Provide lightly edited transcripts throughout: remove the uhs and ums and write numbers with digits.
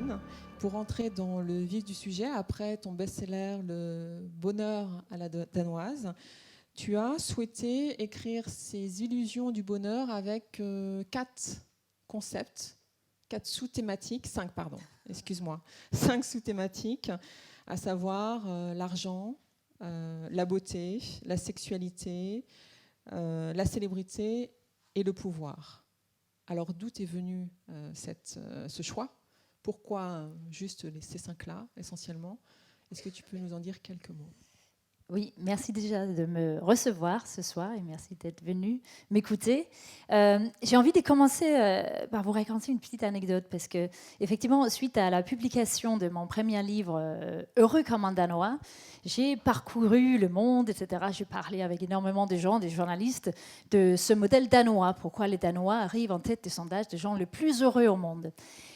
Anne, pour entrer dans le vif du sujet, après ton best-seller Le bonheur à la danoise, tu as souhaité écrire ces illusions du bonheur avec 4 concepts, 4 sous-thématiques, 5 pardon, excuse-moi, 5 sous-thématiques, à savoir l'argent, la beauté, la sexualité, la célébrité et le pouvoir. Alors d'où est venu ce choix ? Pourquoi juste ces 5-là, essentiellement ? Est-ce que tu peux nous en dire quelques mots ? Oui, merci déjà de me recevoir ce soir et merci d'être venu m'écouter. J'ai envie de commencer par vous raconter une petite anecdote parce que, effectivement, suite à la publication de mon premier livre, Heureux comme un Danois, j'ai parcouru le monde, etc. J'ai parlé avec énormément de gens, des journalistes, de ce modèle danois. Pourquoi les Danois arrivent en tête des sondages des gens les plus heureux au monde.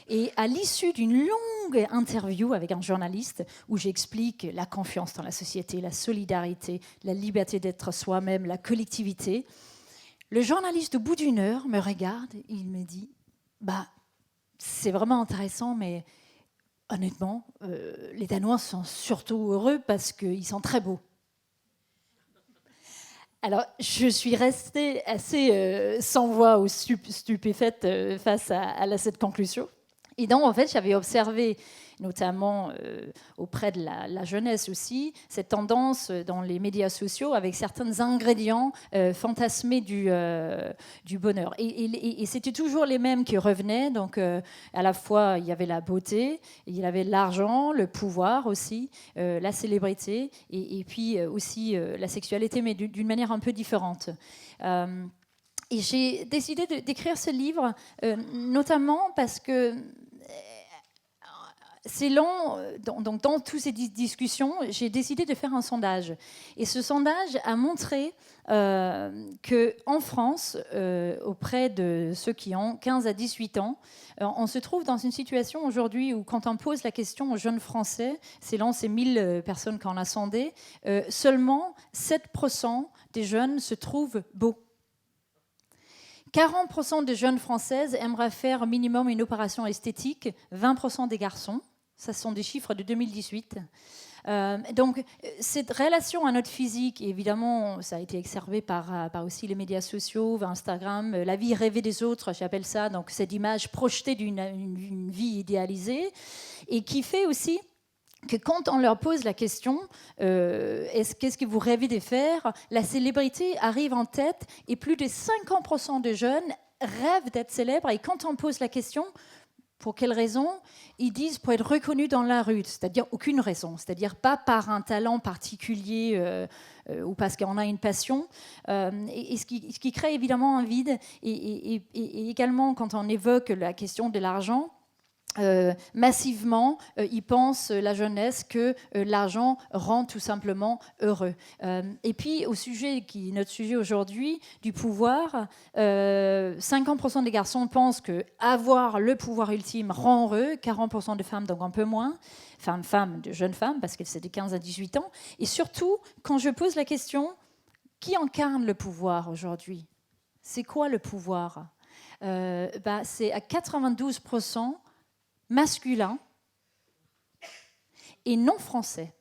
Et à l'issue d'une longue interview avec un journaliste où j'explique la confiance dans la société, la solidarité, la liberté d'être soi-même, la collectivité, le journaliste, au bout d'une heure, me regarde et il me dit « c'est vraiment intéressant, mais honnêtement, les Danois sont surtout heureux parce qu'ils sont très beaux. » Alors, je suis restée assez sans voix ou stupéfaite face à cette conclusion. Et donc, en fait, j'avais observé, notamment auprès de la jeunesse aussi, cette tendance dans les médias sociaux avec certains ingrédients fantasmés du bonheur. Et c'était toujours les mêmes qui revenaient. Donc, à la fois, il y avait la beauté, il y avait l'argent, le pouvoir aussi, la célébrité, et puis aussi la sexualité, mais d'une manière un peu différente. Et j'ai décidé d'écrire ce livre, notamment parce que c'est long, donc dans toutes ces discussions, j'ai décidé de faire un sondage. Et ce sondage a montré qu'en France, auprès de ceux qui ont 15 à 18 ans, on se trouve dans une situation aujourd'hui où quand on pose la question aux jeunes Français, selon ces 1000 personnes qu'on a sondées, seulement 7% des jeunes se trouvent beaux. 40% des jeunes Françaises aimeraient faire minimum une opération esthétique, 20% des garçons. Ça, ce sont des chiffres de 2018. Donc, cette relation à notre physique, évidemment, ça a été observé par aussi les médias sociaux, Instagram, la vie rêvée des autres, j'appelle ça, donc cette image projetée d'une vie idéalisée, et qui fait aussi que quand on leur pose la question qu'est-ce que vous rêvez de faire, la célébrité arrive en tête et plus de 50% de jeunes rêvent d'être célèbres. Et quand on pose la question, pour quelle raison, ils disent pour être reconnus dans la rue, c'est-à-dire aucune raison, c'est-à-dire pas par un talent particulier ou parce qu'on a une passion, et ce qui crée évidemment un vide. Et également, quand on évoque la question de l'argent, massivement, ils pensent, la jeunesse, que l'argent rend tout simplement heureux. Et puis, au sujet qui est notre sujet aujourd'hui, du pouvoir, 50% des garçons pensent que avoir le pouvoir ultime rend heureux, 40% de femmes, donc un peu moins, de jeunes femmes, parce que c'est de 15 à 18 ans. Et surtout, quand je pose la question, qui incarne le pouvoir aujourd'hui ? C'est quoi le pouvoir ? C'est à 92% masculin et non français.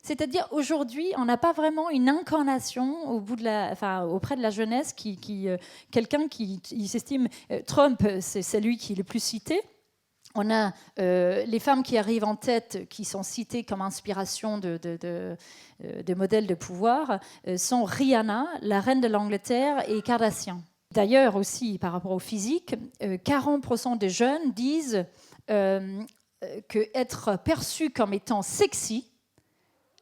C'est-à-dire, aujourd'hui, on n'a pas vraiment une incarnation auprès de la jeunesse, quelqu'un qui s'estime... Trump, c'est lui qui est le plus cité. On a les femmes qui arrivent en tête, qui sont citées comme inspiration de modèles de pouvoir, sont Rihanna, la reine de l'Angleterre, et Kardashian. D'ailleurs, aussi, par rapport au physique, 40% des jeunes disent qu'être perçu comme étant sexy,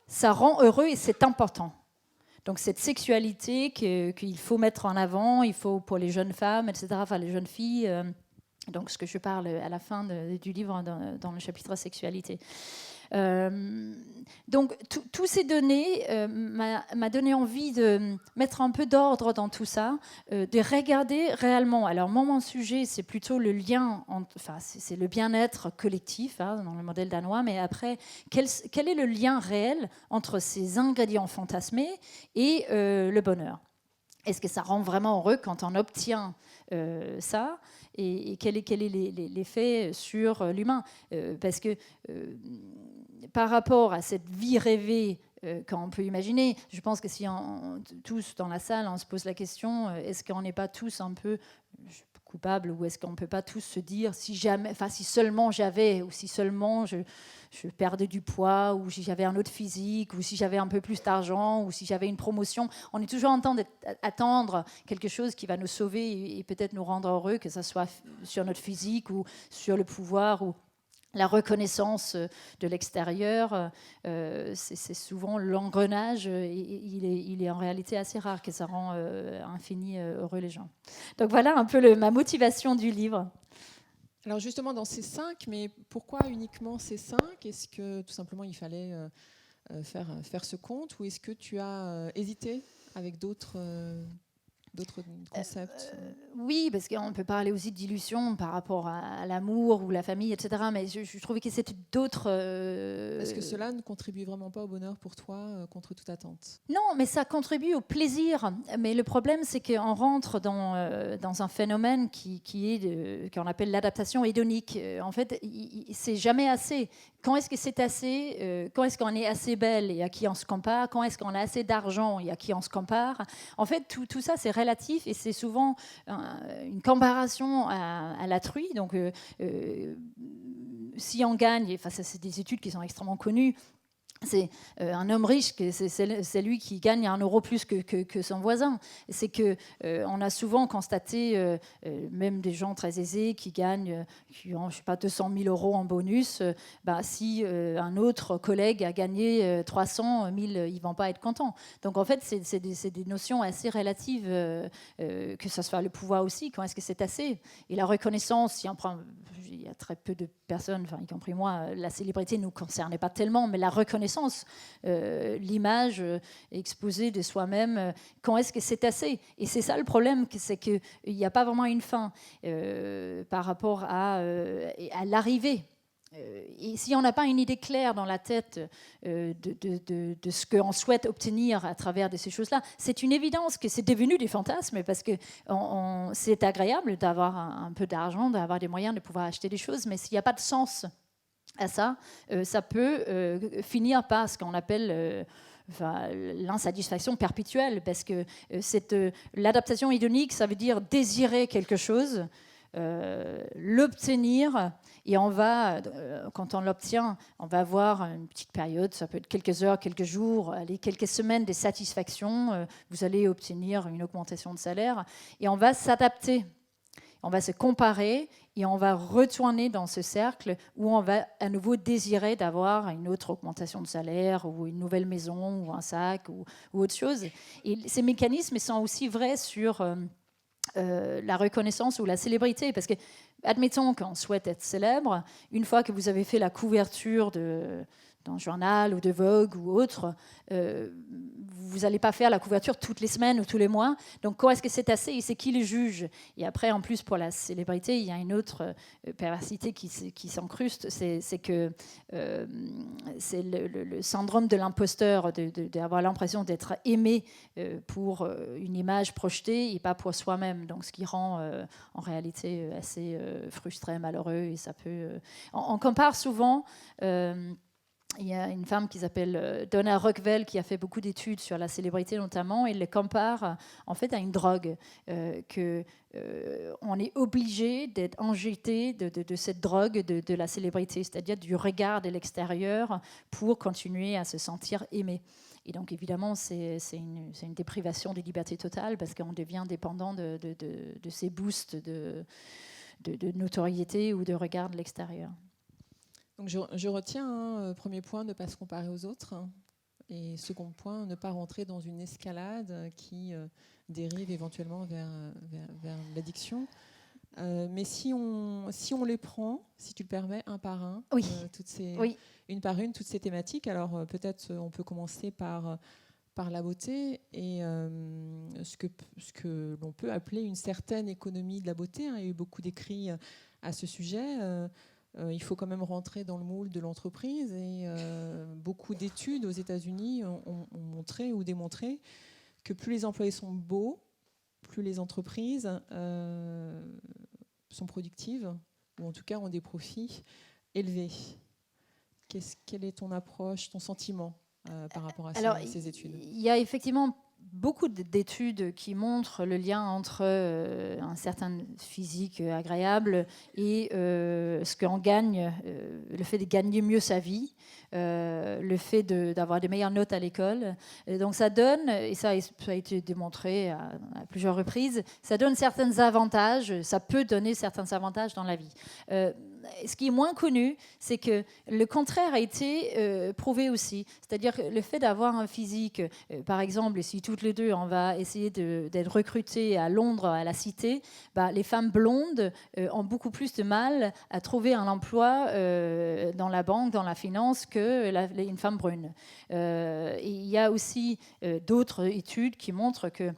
ça rend heureux et c'est important. Donc cette sexualité qu'il faut mettre en avant, il faut pour les jeunes femmes, etc., enfin les jeunes filles, donc ce que je parle à la fin du livre dans le chapitre sexualité. Donc tous ces données m'a donné envie de mettre un peu d'ordre dans tout ça, de regarder réellement. Alors mon sujet, c'est plutôt le lien, c'est le bien-être collectif dans le modèle danois, mais après, quel est le lien réel entre ces ingrédients fantasmés et le bonheur ? Est-ce que ça rend vraiment heureux quand on obtient ça ? et quel est l'effet sur l'humain. Parce que par rapport à cette vie rêvée qu'on peut imaginer, je pense que si tous dans la salle, on se pose la question, est-ce qu'on n'est pas tous un peu coupables, ou est-ce qu'on ne peut pas tous se dire si seulement j'avais, ou si seulement je perdais du poids, ou si j'avais un autre physique, ou si j'avais un peu plus d'argent, ou si j'avais une promotion. On est toujours en train d'attendre quelque chose qui va nous sauver et peut-être nous rendre heureux, que ce soit sur notre physique ou sur le pouvoir ou la reconnaissance de l'extérieur. C'est souvent l'engrenage, et il est en réalité assez rare, que ça rend infini heureux les gens. Donc voilà un peu ma motivation du livre. Alors justement, dans ces 5, mais pourquoi uniquement ces 5 ? Est-ce que tout simplement il fallait faire ce compte, ou est-ce que tu as hésité avec d'autres concepts ? Oui, parce qu'on peut parler aussi d'illusions par rapport à l'amour ou la famille, etc. Mais je trouvais que c'était d'autres... Est-ce que cela ne contribue vraiment pas au bonheur pour toi, contre toute attente ? Non, mais ça contribue au plaisir. Mais le problème, c'est qu'on rentre dans un phénomène qu'on appelle l'adaptation hédonique. En fait, c'est jamais assez. Quand est-ce que c'est assez ? Quand est-ce qu'on est assez belle et à qui on se compare ? Quand est-ce qu'on a assez d'argent et à qui on se compare ? En fait, tout ça, c'est relatif, et c'est souvent une comparaison à la truie. Donc, si on gagne, enfin, ça, c'est des études qui sont extrêmement connues, c'est un homme riche, c'est lui qui gagne 1 euro plus que son voisin. C'est que on a souvent constaté, même des gens très aisés qui gagnent, qui ont, je sais pas, 200 000 euros en bonus, si un autre collègue a gagné 300 000, ils vont pas être contents. Donc en fait, c'est des notions assez relatives, que ce soit le pouvoir aussi. Quand est-ce que c'est assez ? Et la reconnaissance, si on prend, il y a très peu de personnes, enfin, y compris moi, la célébrité ne nous concernait pas tellement, mais la reconnaissance, l'image exposée de soi-même, quand est-ce que c'est assez ? Et c'est ça le problème, c'est qu'il n'y a pas vraiment une fin par rapport à l'arrivée. Et si on n'a pas une idée claire dans la tête de ce qu'on souhaite obtenir à travers de ces choses-là, c'est une évidence que c'est devenu des fantasmes, parce que c'est agréable d'avoir un peu d'argent, d'avoir des moyens de pouvoir acheter des choses, mais s'il n'y a pas de sens à ça, ça peut finir par ce qu'on appelle l'insatisfaction perpétuelle, parce que l'adaptation hédonique, ça veut dire désirer quelque chose, l'obtenir, et quand on l'obtient, on va avoir une petite période, ça peut être quelques heures, quelques jours, quelques semaines de satisfaction, vous allez obtenir une augmentation de salaire, et on va s'adapter. On va se comparer et on va retourner dans ce cercle où on va à nouveau désirer d'avoir une autre augmentation de salaire ou une nouvelle maison ou un sac ou autre chose. Et ces mécanismes sont aussi vrais sur la reconnaissance ou la célébrité, parce que admettons qu'on souhaite être célèbre, une fois que vous avez fait la couverture d'un journal ou de Vogue ou autre, vous n'allez pas faire la couverture toutes les semaines ou tous les mois. Donc, quand est-ce que c'est assez ? Et c'est qui le juge ? Et après, en plus, pour la célébrité, il y a une autre perversité qui s'incruste, c'est que c'est le syndrome de l'imposteur, d'avoir l'impression d'être aimé pour une image projetée et pas pour soi-même. Donc, ce qui rend en réalité assez frustré, malheureux. Et ça peut. On compare souvent. Il y a une femme qui s'appelle Donna Rockwell qui a fait beaucoup d'études sur la célébrité notamment, et elle le compare en fait à une drogue, on est obligé d'être injecté de cette drogue de la célébrité, c'est-à-dire du regard de l'extérieur pour continuer à se sentir aimé. Et donc évidemment c'est une déprivation de liberté totale, parce qu'on devient dépendant de ces boosts de notoriété ou de regard de l'extérieur. Donc je retiens, premier point, ne pas se comparer aux autres. Et second point, ne pas rentrer dans une escalade qui dérive éventuellement vers l'addiction. Mais si on les prend, si tu le permets, un par un, oui. Une par une, toutes ces thématiques, alors peut-être on peut commencer par la beauté et ce que l'on peut appeler une certaine économie de la beauté. Il y a eu beaucoup d'écrits à ce sujet. Il faut quand même rentrer dans le moule de l'entreprise, et beaucoup d'études aux États-Unis ont montré ou démontré que plus les employés sont beaux, plus les entreprises sont productives, ou en tout cas ont des profits élevés. Quelle est ton approche, ton sentiment par rapport à ces études? Il y a effectivement beaucoup d'études qui montrent le lien entre un certain physique agréable et ce qu'on gagne, le fait de gagner mieux sa vie, le fait d'avoir des meilleures notes à l'école. Donc ça donne, et ça a été démontré à plusieurs reprises, ça donne certains avantages, ça peut donner certains avantages dans la vie. Ce qui est moins connu, c'est que le contraire a été prouvé aussi. C'est-à-dire que le fait d'avoir un physique, par exemple, si toutes les deux, on va essayer d'être recrutées à Londres, à la Cité, les femmes blondes ont beaucoup plus de mal à trouver un emploi dans la banque, dans la finance, qu'une femme brune. Il y a aussi d'autres études qui montrent que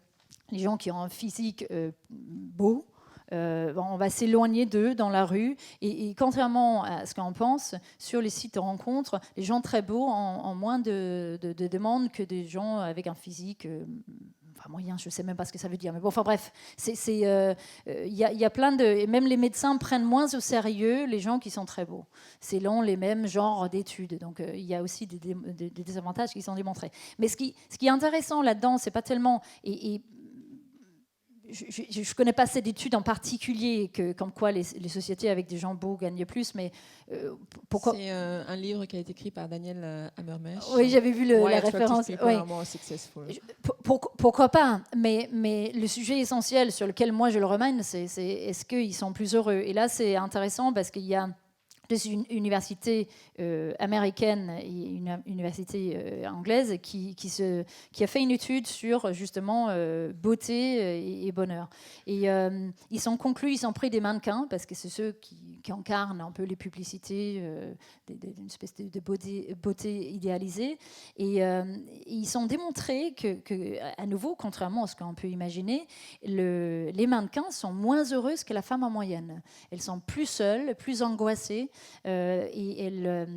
les gens qui ont un physique beau, on va s'éloigner d'eux dans la rue. Et contrairement à ce qu'on pense, sur les sites de rencontres, les gens très beaux ont moins de demandes que des gens avec un physique moyen, je ne sais même pas ce que ça veut dire. Mais bon, enfin bref, il y a plein de... Et même les médecins prennent moins au sérieux les gens qui sont très beaux, selon les mêmes genres d'études. Donc il y a aussi des désavantages qui sont démontrés. Mais ce qui est intéressant là-dedans, c'est pas tellement... je ne connais pas cette étude en particulier, comme quoi les sociétés avec des gens beaux gagnent plus, mais pourquoi... C'est un livre qui a été écrit par Daniel Hammermesh. Oui, j'avais vu la référence. Oui. Pourquoi pas, mais le sujet essentiel sur lequel moi je le remène, c'est est-ce qu'ils sont plus heureux. Et là, c'est intéressant parce qu'il y a une université américaine et une université anglaise qui a fait une étude sur justement beauté et bonheur. Et ils ont conclu, ils ont pris des mannequins parce que c'est ceux qui incarnent un peu les publicités d'une espèce de beauté idéalisée. Et ils ont démontré que, à nouveau, contrairement à ce qu'on peut imaginer, les mannequins sont moins heureuses que la femme en moyenne. Elles sont plus seules, plus angoissées. Et elles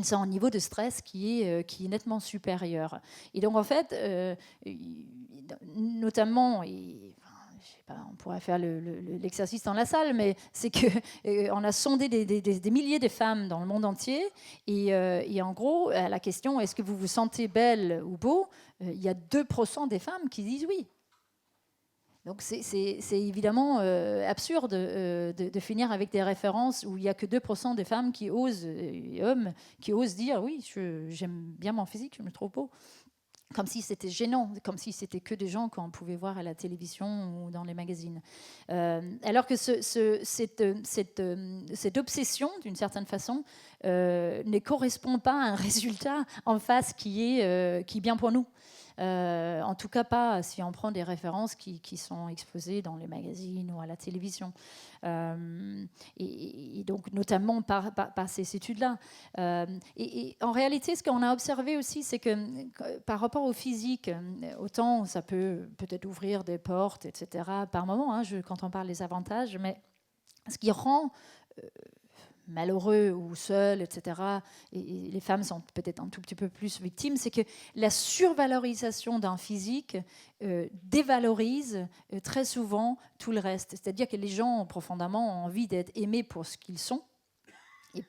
sont à un niveau de stress qui est nettement supérieur. Et donc, en fait, notamment, je sais pas, on pourrait faire l'exercice dans la salle, mais c'est qu'on a sondé des milliers de femmes dans le monde entier. Et en gros, à la question « Est-ce que vous vous sentez belle ou beau ?», il y a 2% des femmes qui disent oui. Donc c'est évidemment absurde de finir avec des références où il n'y a que 2% des femmes qui osent, et hommes, qui osent dire oui, j'aime bien mon physique, je me trouve beau. Comme si c'était gênant, comme si c'était que des gens qu'on pouvait voir à la télévision ou dans les magazines. Alors que cette obsession, d'une certaine façon, ne correspond pas à un résultat en face qui est bien pour nous. En tout cas pas si on prend des références qui sont exposées dans les magazines ou à la télévision. Et donc notamment par ces études-là. Et en réalité, ce qu'on a observé aussi, c'est que par rapport au physique, autant ça peut-être ouvrir des portes, etc., par moment, quand on parle des avantages, mais ce qui rend... malheureux ou seuls, etc., et les femmes sont peut-être un tout petit peu plus victimes, c'est que la survalorisation d'un physique dévalorise très souvent tout le reste. C'est-à-dire que les gens, profondément, ont envie d'être aimés pour ce qu'ils sont, et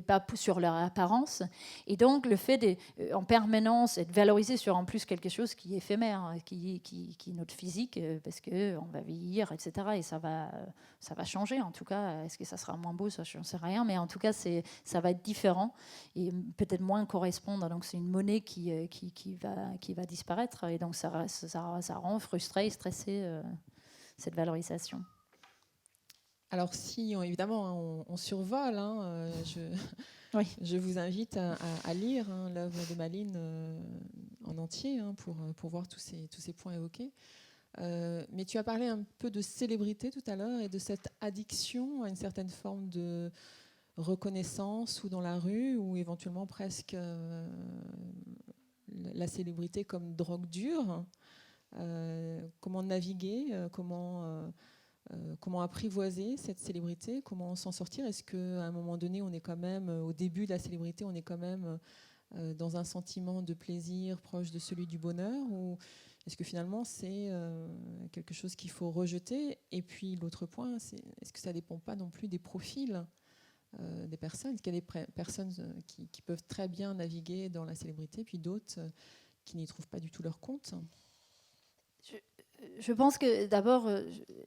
pas sur leur apparence. Et donc, le fait en permanence être valorisé sur en plus quelque chose qui est éphémère, qui est notre physique, parce qu'on va vieillir, etc. Et ça va changer, en tout cas. Est-ce que ça sera moins beau? Ça, je n'en sais rien. Mais en tout cas, ça va être différent et peut-être moins correspondre. Donc, c'est une monnaie qui va disparaître. Et donc, ça rend frustré, stressé, cette valorisation. Alors si, évidemment, on survole, oui. Je vous invite à lire l'œuvre de Malines en entier pour voir tous ces points évoqués. Mais tu as parlé un peu de célébrité tout à l'heure et de cette addiction à une certaine forme de reconnaissance ou dans la rue ou éventuellement presque la célébrité comme drogue dure. Comment naviguer, comment apprivoiser cette célébrité, comment s'en sortir? Est-ce qu'à un moment donné, on est quand même, au début de la célébrité, on est quand même dans un sentiment de plaisir proche de celui du bonheur, ou Est-ce que finalement c'est quelque chose qu'il faut rejeter? Et puis l'autre point, c'est est-ce que ça ne dépend pas non plus des profils des personnes? Est-ce qu'il y a des personnes qui peuvent très bien naviguer dans la célébrité, puis d'autres qui n'y trouvent pas du tout leur compte? Je pense que d'abord,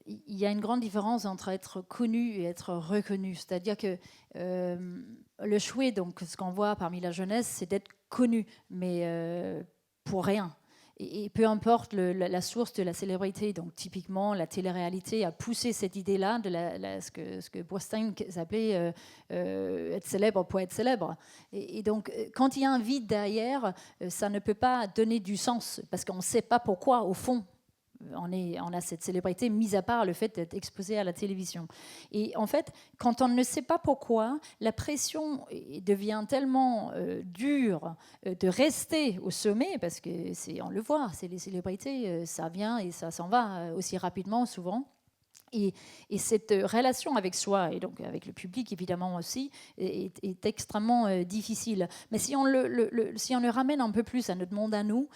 il y a une grande différence entre être connu et être reconnu. C'est-à-dire que le souhait, donc ce qu'on voit parmi la jeunesse, c'est d'être connu, mais pour rien. Et peu importe la source de la célébrité, donc typiquement la télé-réalité a poussé cette idée-là de ce que Boostein appelait être célèbre pour être célèbre. Et donc quand il y a un vide derrière, ça ne peut pas donner du sens, parce qu'on ne sait pas pourquoi, au fond, on a cette célébrité, mis à part le fait d'être exposé à la télévision. Et en fait, quand on ne sait pas pourquoi, la pression devient tellement dure de rester au sommet, parce que on le voit, c'est les célébrités, ça vient et ça s'en va aussi rapidement souvent. Et cette relation avec soi, et donc avec le public évidemment aussi, est extrêmement difficile. Mais si on le ramène un peu plus à notre monde à nous,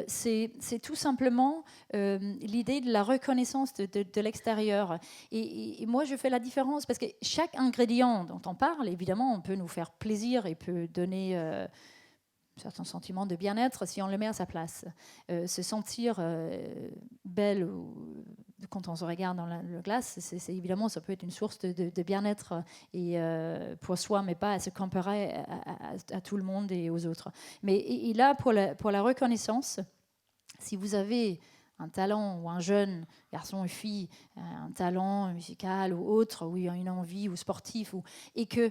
c'est tout simplement l'idée de la reconnaissance de l'extérieur. Et moi, je fais la différence, parce que chaque ingrédient dont on parle, évidemment, on peut nous faire plaisir et peut donner certains sentiments de bien-être si on le met à sa place. Se sentir belle quand on se regarde dans le glace, c'est évidemment, ça peut être une source de bien-être et pour soi, mais pas à se comparer à tout le monde et aux autres. Mais et là, pour la reconnaissance, si vous avez un talent, ou un jeune garçon ou fille, un talent musical ou autre, ou une envie, ou sportif, et que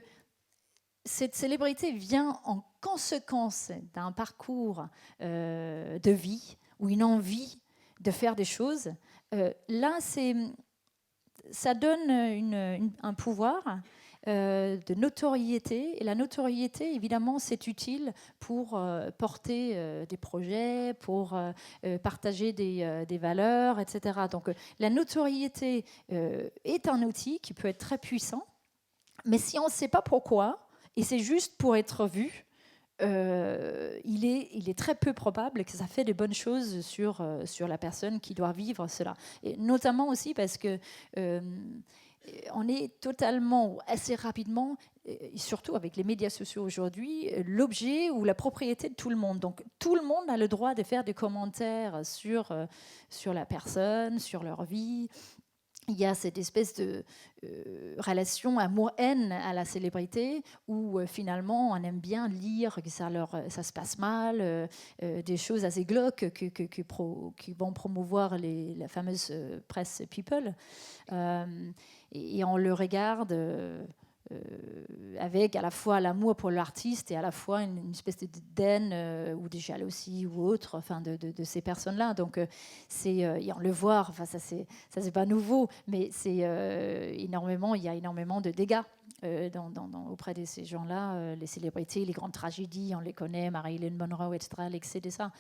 cette célébrité vient en conséquence d'un parcours de vie ou une envie de faire des choses, là, ça donne un pouvoir de notoriété. Et la notoriété, évidemment, c'est utile pour porter des projets, pour partager des valeurs, etc. Donc, la notoriété est un outil qui peut être très puissant, mais si on ne sait pas pourquoi, et c'est juste pour être vu, il est très peu probable que ça fait de bonnes choses sur la personne qui doit vivre cela. Et notamment aussi parce que on est totalement, assez rapidement, et surtout avec les médias sociaux aujourd'hui, l'objet ou la propriété de tout le monde. Donc tout le monde a le droit de faire des commentaires sur la personne, sur leur vie. Il y a cette espèce de relation amour-haine à la célébrité où finalement on aime bien lire que ça se passe mal, des choses assez glauques qui vont promouvoir la fameuse presse people. Et on le regarde avec à la fois l'amour pour l'artiste et à la fois une espèce de haine ou de jalousie ou autre, enfin de ces personnes-là. Donc on le voit, enfin ça c'est pas nouveau, mais c'est énormément, il y a énormément de dégâts auprès de ces gens-là, les célébrités, les grandes tragédies, on les connaît, Marilyn Monroe, etc., l'excès de ça.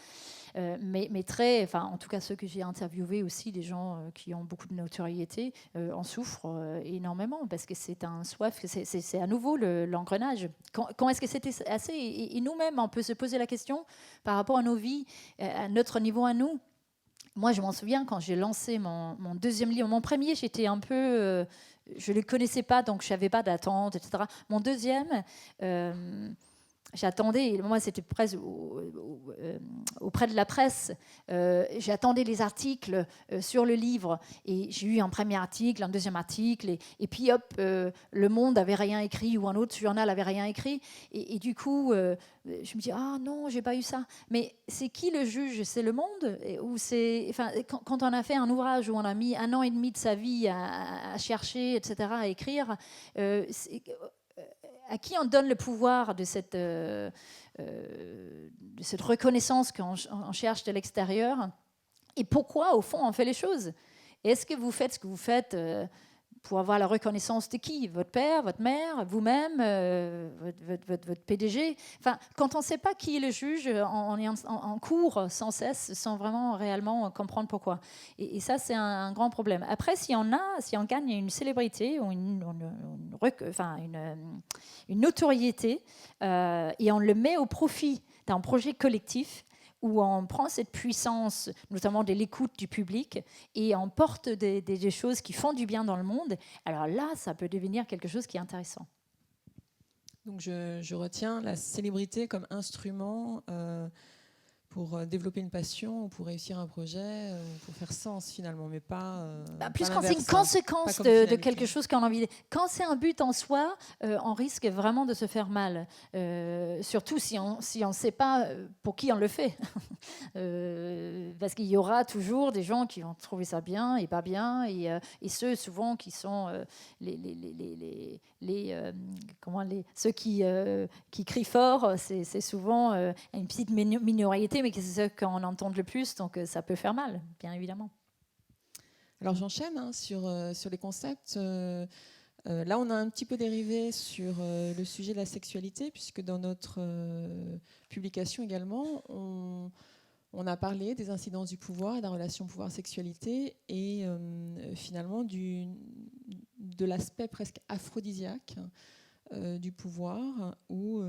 Mais très, enfin, en tout cas ceux que j'ai interviewés aussi, des gens qui ont beaucoup de notoriété, en souffrent énormément parce que c'est un soif, c'est à nouveau l'engrenage. Quand est-ce que c'était assez, et nous-mêmes, on peut se poser la question par rapport à nos vies, à notre niveau à nous. Moi, je m'en souviens quand j'ai lancé mon deuxième livre. Mon premier, j'étais un peu... je ne le connaissais pas, donc je ne savais pas d'attente, etc. Mon deuxième... j'attendais, moi c'était presque auprès de la presse, j'attendais les articles sur le livre, et j'ai eu un premier article, un deuxième article, et puis hop, Le Monde n'avait rien écrit, ou un autre journal n'avait rien écrit, et du coup, je me dis, ah non, j'ai pas eu ça. Mais c'est qui le juge? C'est Le Monde? Ou enfin, quand on a fait un ouvrage où on a mis 1 an et demi de sa vie à chercher, etc., à écrire, à qui on donne le pouvoir de cette reconnaissance qu'on cherche de l'extérieur? Et pourquoi, au fond, on fait les choses? Est-ce que vous faites ce que vous faites pour avoir la reconnaissance de qui? Votre père, votre mère, vous-même, votre PDG? Enfin, quand on ne sait pas qui est le juge, on est en cours sans cesse, sans vraiment réellement comprendre pourquoi. Et ça, c'est un grand problème. Après, si on gagne une célébrité ou une notoriété, et on le met au profit d'un projet collectif, où on prend cette puissance, notamment de l'écoute du public, et on porte des choses qui font du bien dans le monde, alors là, ça peut devenir quelque chose qui est intéressant. Donc je retiens la célébrité comme instrument pour développer une passion ou pour réussir un projet ou pour faire sens finalement, mais pas plus pas quand c'est une conséquence de quelque chose qu'on a envie. Quand c'est un but en soi, on risque vraiment de se faire mal. Surtout si on ne sait pas pour qui on le fait. Parce qu'il y aura toujours des gens qui vont trouver ça bien et pas bien, et ceux souvent qui sont ceux qui crient fort, c'est souvent une petite minorité, mais c'est ceux qu'on entend le plus, donc ça peut faire mal, bien évidemment. Alors j'enchaîne sur les concepts. Là, on a un petit peu dérivé sur le sujet de la sexualité, puisque dans notre publication également, on a parlé des incidences du pouvoir et de la relation pouvoir-sexualité et finalement de l'aspect presque aphrodisiaque du pouvoir ou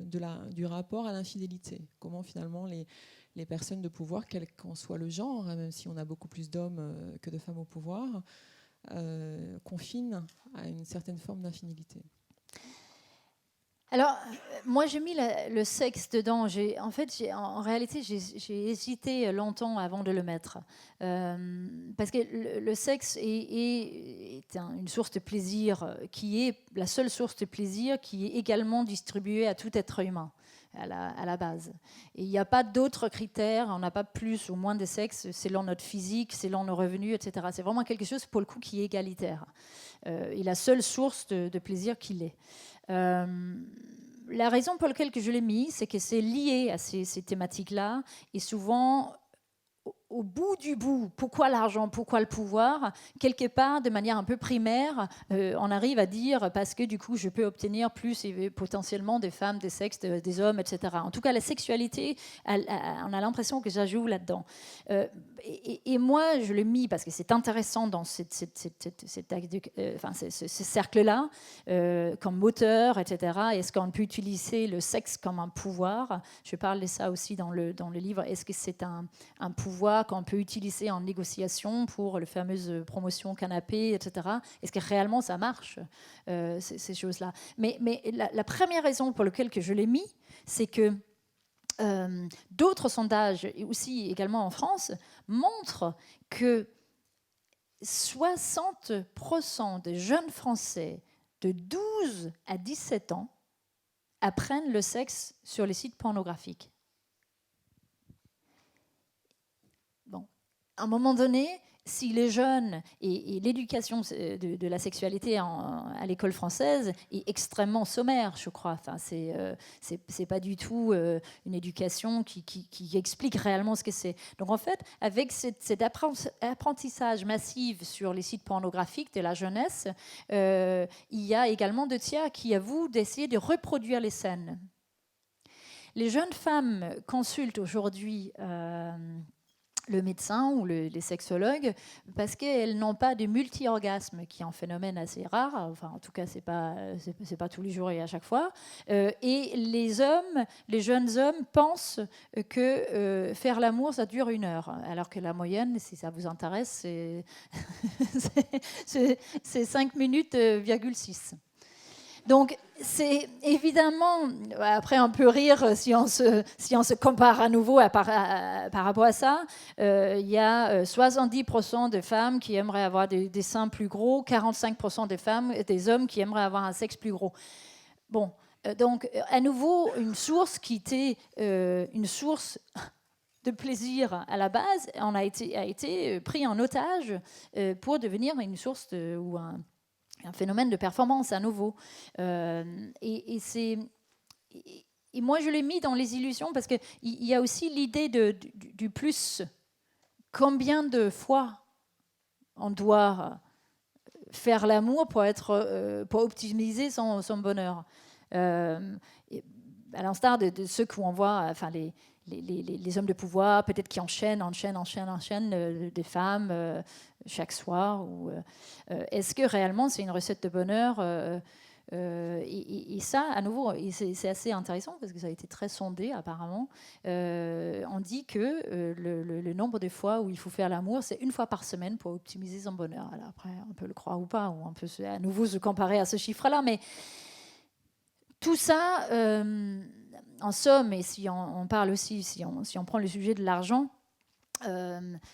du rapport à l'infidélité. Comment finalement les personnes de pouvoir, quel qu'en soit le genre, même si on a beaucoup plus d'hommes que de femmes au pouvoir, confinent à une certaine forme d'infidélité. Alors, moi, j'ai mis le sexe dedans. En réalité, j'ai hésité longtemps avant de le mettre. Parce que le sexe est une source de plaisir qui est la seule source de plaisir qui est également distribuée à tout être humain. À la base. Et il n'y a pas d'autres critères, on n'a pas plus ou moins de sexe selon notre physique, selon nos revenus, etc. C'est vraiment quelque chose, pour le coup, qui est égalitaire. Et la seule source de plaisir qu'il est. La raison pour laquelle je l'ai mis, c'est que c'est lié à ces thématiques-là, et souvent, au bout du bout, pourquoi l'argent, pourquoi le pouvoir, quelque part, de manière un peu primaire, on arrive à dire parce que du coup, je peux obtenir plus et potentiellement des femmes, des sexes, des hommes, etc. En tout cas, la sexualité, on a l'impression que ça joue là-dedans. Et moi, je l'ai mis parce que c'est intéressant dans ce cercle-là, comme moteur, etc. Est-ce qu'on peut utiliser le sexe comme un pouvoir? Je parle de ça aussi dans le livre. Est-ce que c'est un pouvoir qu'on peut utiliser en négociation pour les fameuses promotions canapé, etc. Est-ce que réellement ça marche, ces choses-là? Mais la première raison pour laquelle je l'ai mis, c'est que d'autres sondages, et aussi également en France, montrent que 60% des jeunes Français de 12 à 17 ans apprennent le sexe sur les sites pornographiques. À un moment donné, si les jeunes et l'éducation de la sexualité à l'école française est extrêmement sommaire, je crois. Enfin, c'est pas du tout une éducation qui explique réellement ce que c'est. Donc en fait, avec cet apprentissage massif sur les sites pornographiques de la jeunesse, il y a également 2/3 qui avouent d'essayer de reproduire les scènes. Les jeunes femmes consultent aujourd'hui le médecin ou les sexologues, parce qu'elles n'ont pas de multi-orgasme, qui est un phénomène assez rare. Enfin, en tout cas, c'est pas tous les jours et à chaque fois. Et les jeunes hommes pensent que faire l'amour, ça dure 1 heure, alors que la moyenne, si ça vous intéresse, c'est 5 minutes,6. Donc, c'est évidemment, après on peut rire si on se compare à nouveau par rapport à ça, il y a 70% de femmes qui aimeraient avoir des seins plus gros, 45% des hommes qui aimeraient avoir un sexe plus gros. Bon, donc à nouveau, une source qui était une source de plaisir à la base, a été pris en otage pour devenir une source ou un phénomène de performance à nouveau. Et moi, je l'ai mis dans les illusions parce qu'il y a aussi l'idée du plus. Combien de fois on doit faire l'amour pour optimiser son bonheur, à l'instar de ceux qu'on voit, enfin les hommes de pouvoir, peut-être qui enchaînent des femmes chaque soir. Est-ce que réellement c'est une recette de bonheur Et ça, à nouveau, et c'est assez intéressant parce que ça a été très sondé apparemment. On dit que le nombre de fois où il faut faire l'amour, c'est 1 fois par semaine pour optimiser son bonheur. Alors après, on peut le croire ou pas, ou on peut à nouveau se comparer à ce chiffre-là, mais tout ça, en somme, et si on parle aussi, si on prend le sujet de l'argent,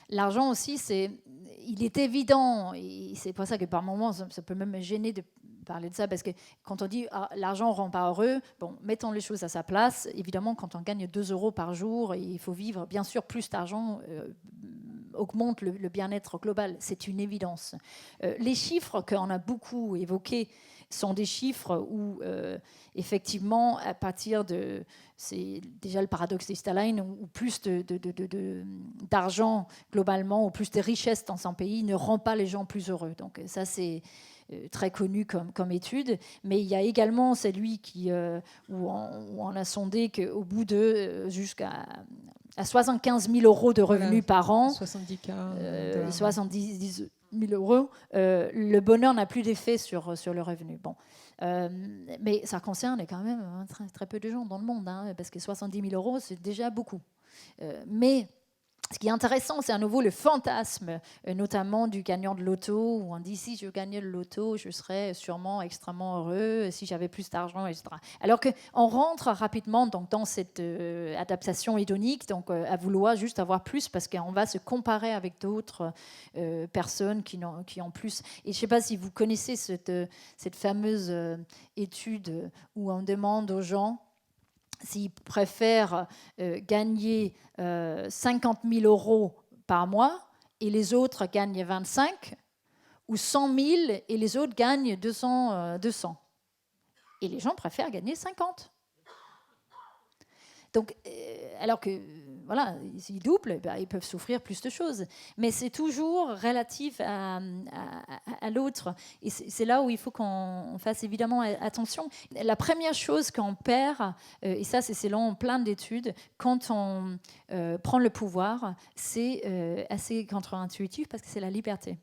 l'argent aussi, il est évident, et c'est pour ça que par moments, ça peut même me gêner de parler de ça, parce que quand on dit l'argent ne rend pas heureux, bon, mettons les choses à sa place. Évidemment, quand on gagne 2 euros par jour, il faut vivre, bien sûr, plus d'argent augmente le bien-être global, c'est une évidence. Les chiffres qu'on a beaucoup évoqués sont des chiffres où, effectivement, à partir de... C'est déjà le paradoxe des Staline, où plus d'argent globalement, ou plus de richesse dans son pays ne rend pas les gens plus heureux. Donc ça, c'est très connu comme étude. Mais il y a également celui où on a sondé qu'au bout de jusqu'à 75 000 euros de revenus par an, 70 000 euros, le bonheur n'a plus d'effet sur le revenu. Bon. Mais ça concerne quand même très, très peu de gens dans le monde, parce que 70 000 euros, c'est déjà beaucoup. Mais ce qui est intéressant, c'est à nouveau le fantasme, notamment du gagnant de loto, où on dit si je gagnais le loto, je serais sûrement extrêmement heureux, si j'avais plus d'argent, etc. Alors qu'on rentre rapidement donc, dans cette adaptation hédonique, donc à vouloir juste avoir plus, parce qu'on va se comparer avec d'autres personnes qui ont plus. Et je ne sais pas si vous connaissez cette fameuse étude où on demande aux gens s'ils préfèrent gagner 50 000 euros par mois et les autres gagnent 25, ou 100 000 et les autres gagnent 200. Et les gens préfèrent gagner 50. Donc, alors que, voilà, s'ils doublent, ils peuvent souffrir plus de choses. Mais c'est toujours relatif à l'autre. Et c'est là où il faut qu'on fasse évidemment attention. La première chose qu'on perd, et ça c'est selon plein d'études, quand on prend le pouvoir, c'est assez contre-intuitif parce que c'est la liberté.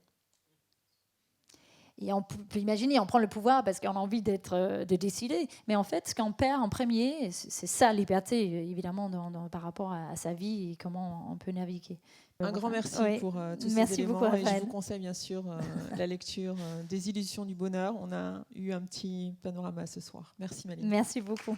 Et on peut imaginer, on prend le pouvoir parce qu'on a envie de décider. Mais en fait, ce qu'on perd en premier, c'est sa liberté, évidemment, par rapport à sa vie et comment on peut naviguer. Un grand merci pour tous ces éléments. Beaucoup, et je vous conseille bien sûr la lecture des Illusions du bonheur. On a eu un petit panorama ce soir. Merci Malines. Merci beaucoup.